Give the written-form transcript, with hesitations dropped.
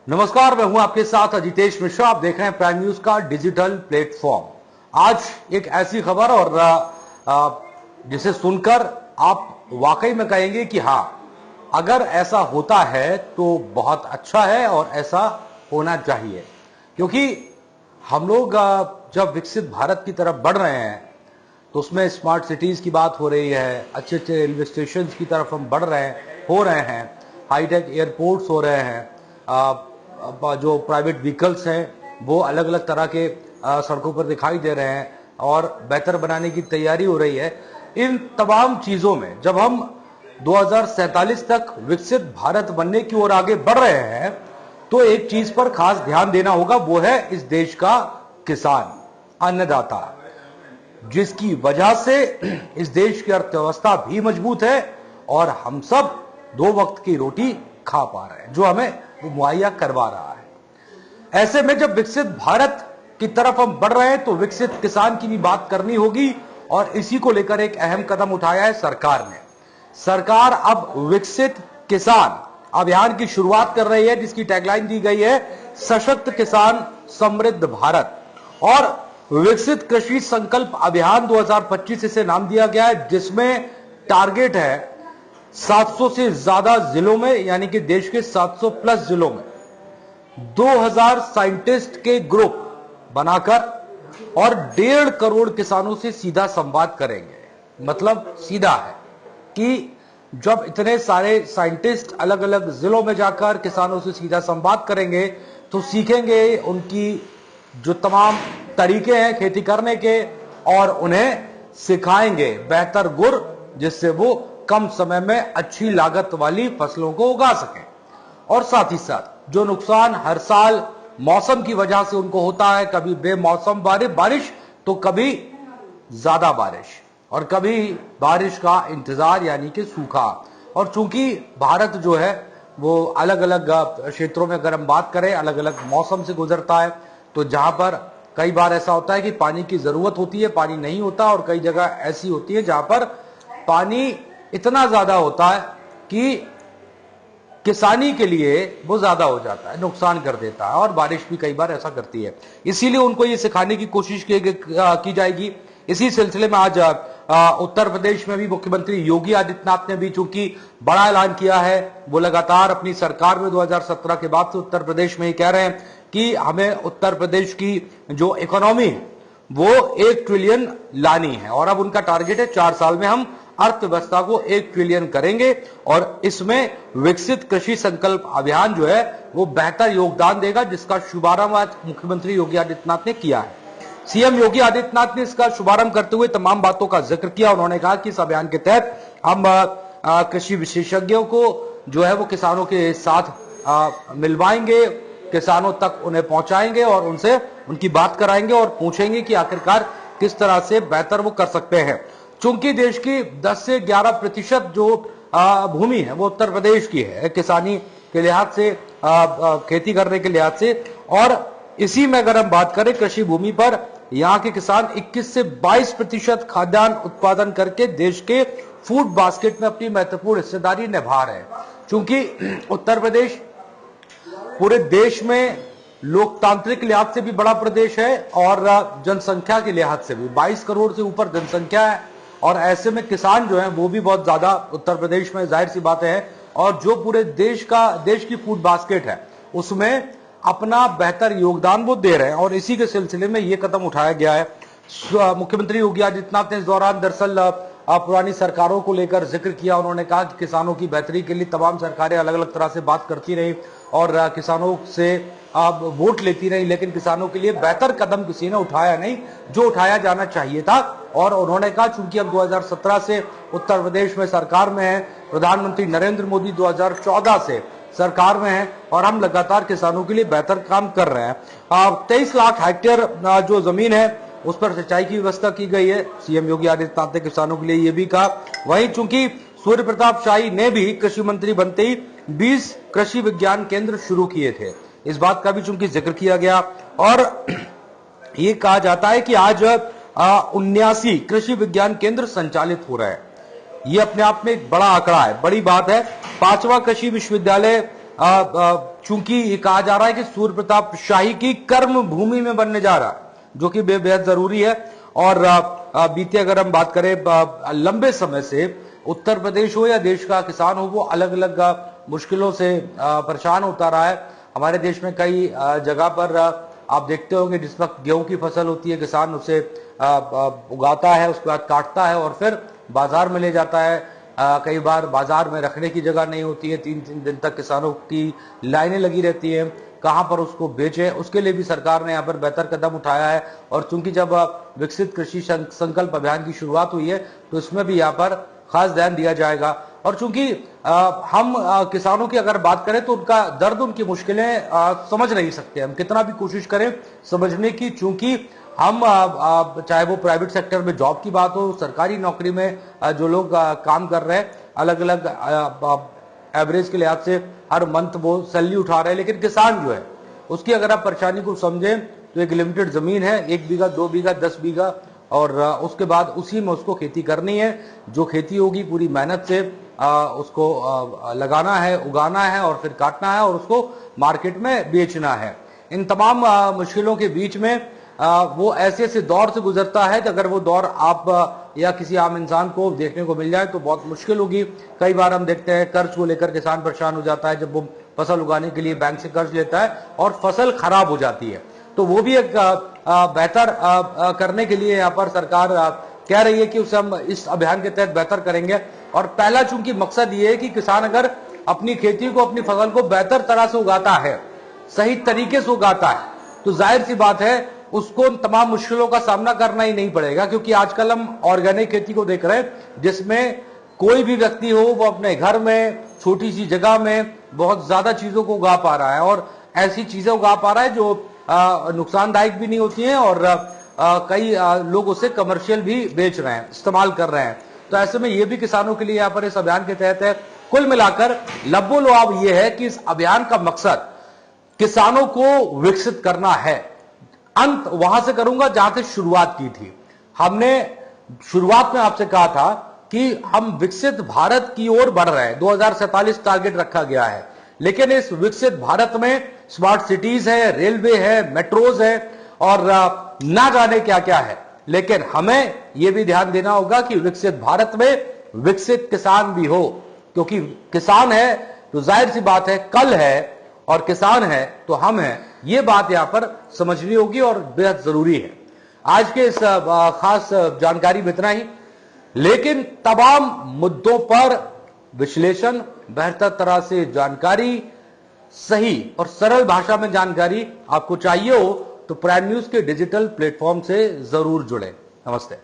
नमस्कार, मैं हूं आपके साथ अजितेश मिश्रा। आप देख रहे हैं प्राइम न्यूज का डिजिटल प्लेटफॉर्म। आज एक ऐसी खबर और जिसे सुनकर आप वाकई में कहेंगे कि हां, अगर ऐसा होता है तो बहुत अच्छा है और ऐसा होना चाहिए। क्योंकि हम लोग जब विकसित भारत की तरफ बढ़ रहे हैं तो उसमें स्मार्ट सिटीज की बात हो रही है, अच्छे अच्छे रेलवे स्टेशन की तरफ हम बढ़ रहे हैं, हो रहे हैं, हाईटेक एयरपोर्ट्स हो रहे हैं, जो प्राइवेट व्हीकल्स हैं वो अलग अलग तरह के सड़कों पर दिखाई दे रहे हैं और बेहतर बनाने की तैयारी हो रही है। इन तमाम चीजों में जब हम 2047 तक विकसित भारत बनने की ओर आगे बढ़ रहे हैं तो एक चीज पर खास ध्यान देना होगा, वो है इस देश का किसान, अन्नदाता, जिसकी वजह से इस देश की अर्थव्यवस्था भी मजबूत है और हम सब 2 वक्त की रोटी खा पा रहे हैं, जो हमें वो मुहैया करवा रहा है। ऐसे में जब विकसित भारत की तरफ हम बढ़ रहे हैं तो विकसित किसान की भी बात करनी होगी और इसी को लेकर एक अहम कदम उठाया है सरकार ने। सरकार अब विकसित किसान अभियान की शुरुआत कर रही है, जिसकी टैगलाइन दी गई है सशक्त किसान समृद्ध भारत, और विकसित कृषि संकल्प अभियान 2025 इसे नाम दिया गया है, जिसमें टारगेट है 700 से ज्यादा जिलों में, यानी कि देश के 700 प्लस जिलों में 2000 साइंटिस्ट के ग्रुप बनाकर और 1.5 करोड़ किसानों से सीधा संवाद करेंगे। मतलब सीधा है कि जब इतने सारे साइंटिस्ट अलग अलग जिलों में जाकर किसानों से सीधा संवाद करेंगे तो सीखेंगे उनकी जो तमाम तरीके हैं खेती करने के और उन्हें सिखाएंगे बेहतर गुर, जिससे वो कम समय में अच्छी लागत वाली फसलों को उगा सकें। और साथ ही साथ जो नुकसान हर साल मौसम की वजह से उनको होता है, कभी बेमौसम बारिश तो कभी ज्यादा बारिश और कभी बारिश का इंतजार यानी कि सूखा। और चूंकि भारत जो है वो अलग अलग क्षेत्रों में अगर हम बात करें अलग अलग मौसम से गुजरता है, तो जहां पर कई बार ऐसा होता है कि पानी की जरूरत होती है, पानी नहीं होता, और कई जगह ऐसी होती है जहां पर पानी इतना ज्यादा होता है कि किसानी के लिए वो ज्यादा हो जाता है, नुकसान कर देता है, और बारिश भी कई बार ऐसा करती है। इसीलिए उनको ये सिखाने की कोशिश की जाएगी। इसी सिलसिले में आज उत्तर प्रदेश में भी मुख्यमंत्री योगी आदित्यनाथ ने भी चूंकि बड़ा ऐलान किया है, वो लगातार अपनी सरकार में 2017 के बाद से उत्तर प्रदेश में ही कह रहे हैं कि हमें उत्तर प्रदेश की जो इकोनॉमी है वो 1 ट्रिलियन लानी है, और अब उनका टारगेट है 4 साल में हम अर्थव्यवस्था को 1 ट्रिलियन करेंगे, और इसमें विकसित कृषि संकल्प अभियान जो है वो बेहतर योगदान देगा, जिसका शुभारंभ आज मुख्यमंत्री योगी आदित्यनाथ ने किया है। सीएम योगी आदित्यनाथ ने इसका शुभारंभ करते हुए तमाम बातों का जिक्र किया। उन्होंने कहा कि इस अभियान के तहत हम कृषि विशेषज्ञों को जो है वो किसानों के साथ मिलवाएंगे, किसानों तक उन्हें पहुंचाएंगे और उनसे उनकी बात कराएंगे और पूछेंगे कि आखिरकार किस तरह से बेहतर वो कर सकते हैं। चूंकि देश की 10 से 11% जो भूमि है वो उत्तर प्रदेश की है किसानी के लिहाज से, खेती करने के लिहाज से, और इसी में अगर हम बात करें कृषि भूमि पर यहाँ के किसान 21 से 22% खाद्यान्न उत्पादन करके देश के फूड बास्केट में अपनी महत्वपूर्ण हिस्सेदारी निभा रहे हैं। चूंकि उत्तर प्रदेश पूरे देश में लोकतांत्रिक लिहाज से भी बड़ा प्रदेश है और जनसंख्या के लिहाज से भी 22 करोड़ से ऊपर जनसंख्या है, और ऐसे में किसान जो है वो भी बहुत ज्यादा उत्तर प्रदेश में, जाहिर सी बात है, और जो पूरे देश की फूड बास्केट है उसमें अपना बेहतर योगदान वो दे रहे हैं, और इसी के सिलसिले में ये कदम उठाया गया है। मुख्यमंत्री योगी आदित्यनाथ ने इस दौरान दरअसल पुरानी सरकारों को लेकर जिक्र किया। उन्होंने कहा कि किसानों की बेहतरी के लिए तमाम सरकारें अलग अलग तरह से बात करती रही और किसानों से वोट लेती रही, लेकिन किसानों के लिए बेहतर कदम किसी ने उठाया नहीं जो उठाया जाना चाहिए था। और उन्होंने कहा चूंकि अब 2017 से उत्तर प्रदेश में सरकार में है, प्रधानमंत्री नरेंद्र मोदी 2014 से सरकार में है, और हम लगातार किसानों के लिए बेहतर काम कर रहे हैं। 23 लाख हेक्टेयर जो जमीन है उस पर सिंचाई की व्यवस्था की गई है। सीएम योगी आदित्यनाथ ने किसानों के लिए यह भी कहा। वहीं चूंकि सूर्य प्रताप शाही ने भी कृषि मंत्री बनते ही 20 कृषि विज्ञान केंद्र शुरू किए थे, इस बात का भी चूंकि जिक्र किया गया, और ये कहा जाता है कि आज 79 कृषि विज्ञान केंद्र संचालित हो रहे हैं। ये अपने आप में एक बड़ा आंकड़ा है, बड़ी बात है। 5वां कृषि विश्वविद्यालय चूंकि ये कहा जा रहा है कि सूर्य प्रताप शाही की कर्म भूमि में बनने जा रहा, जो कि बेहद जरूरी है। और बीते अगर हम बात करें लंबे समय से उत्तर प्रदेश हो या देश का किसान हो, वो अलग अलग मुश्किलों से परेशान होता रहा है। हमारे देश में कई जगह पर आप देखते होंगे जिस वक्त गेहूं की फसल होती है, किसान उसे उगाता है, उसके बाद काटता है और फिर बाजार में ले जाता है। कई बार बाजार में रखने की जगह नहीं होती है, 3-3 दिन तक किसानों की लाइनें लगी रहती हैं, कहां पर उसको बेचे, उसके लिए भी सरकार ने यहाँ पर बेहतर कदम उठाया है। और चूंकि जब विकसित कृषि संकल्प अभियान की शुरुआत हुई है तो इसमें भी यहाँ पर खास ध्यान दिया जाएगा। और चूंकि हम किसानों की अगर बात करें तो उनका दर्द, उनकी मुश्किलें समझ नहीं सकते, हम कितना भी कोशिश करें समझने की। चूंकि हम चाहे वो प्राइवेट सेक्टर में जॉब की बात हो, सरकारी नौकरी में जो लोग काम कर रहे हैं, अलग अलग एवरेज के लिहाज से हर मंथ वो सैलरी उठा रहे हैं, लेकिन किसान जो है उसकी अगर आप परेशानी को समझें तो एक लिमिटेड जमीन है, 1 बीघा 2 बीघा 10 बीघा, और उसके बाद उसी में उसको खेती करनी है। जो खेती होगी पूरी मेहनत से उसको लगाना है, उगाना है और फिर काटना है और उसको मार्केट में बेचना है। इन तमाम मुश्किलों के बीच में वो ऐसे ऐसे दौर से गुजरता है कि अगर वो दौर आप या किसी आम इंसान को देखने को मिल जाए तो बहुत मुश्किल होगी। कई बार हम देखते हैं कर्ज को लेकर किसान परेशान हो जाता है, जब वो फसल उगाने के लिए बैंक से कर्ज लेता है और फसल खराब हो जाती है, तो वो भी एक बेहतर करने के लिए यहाँ पर सरकार कह रही है कि उसे हम इस अभियान के तहत बेहतर करेंगे। और पहला चूंकि मकसद ये है कि किसान अगर अपनी खेती को, अपनी फसल को बेहतर तरह से उगाता है, सही तरीके से उगाता है, तो जाहिर सी बात है उसको तमाम मुश्किलों का सामना करना ही नहीं पड़ेगा। क्योंकि आजकल हम ऑर्गेनिक खेती को देख रहे हैं जिसमें कोई भी व्यक्ति हो वो अपने घर में छोटी सी जगह में बहुत ज्यादा चीजों को उगा पा रहा है, और ऐसी चीजें उगा पा रहा है जो नुकसानदायक भी नहीं होती हैं, और कई लोग उसे कमर्शियल भी बेच रहे हैं, इस्तेमाल कर रहे हैं। तो ऐसे में ये भी किसानों के लिए यहाँ पर इस अभियान के तहत है। कुल मिलाकर लबोलुआब ये है कि इस अभियान का मकसद किसानों को विकसित करना है। अंत वहां से करूंगा जहां से शुरुआत की थी। हमने शुरुआत में आपसे कहा था कि हम विकसित भारत की ओर बढ़ रहे हैं, 2047 टारगेट रखा गया है, लेकिन इस विकसित भारत में स्मार्ट सिटीज है, रेलवे है, मेट्रोज है और ना जाने क्या क्या है। लेकिन हमें यह भी ध्यान देना होगा कि विकसित भारत में विकसित किसान भी हो, क्योंकि किसान है तो जाहिर सी बात है कल है, और किसान है तो हम हैं। ये बात यहां पर समझनी होगी और बेहद जरूरी है। आज के इस खास जानकारी में इतना ही, लेकिन तमाम मुद्दों पर विश्लेषण, बेहतर तरह से जानकारी, सही और सरल भाषा में जानकारी आपको चाहिए हो तो प्राइम न्यूज के डिजिटल प्लेटफॉर्म से जरूर जुड़े। नमस्ते।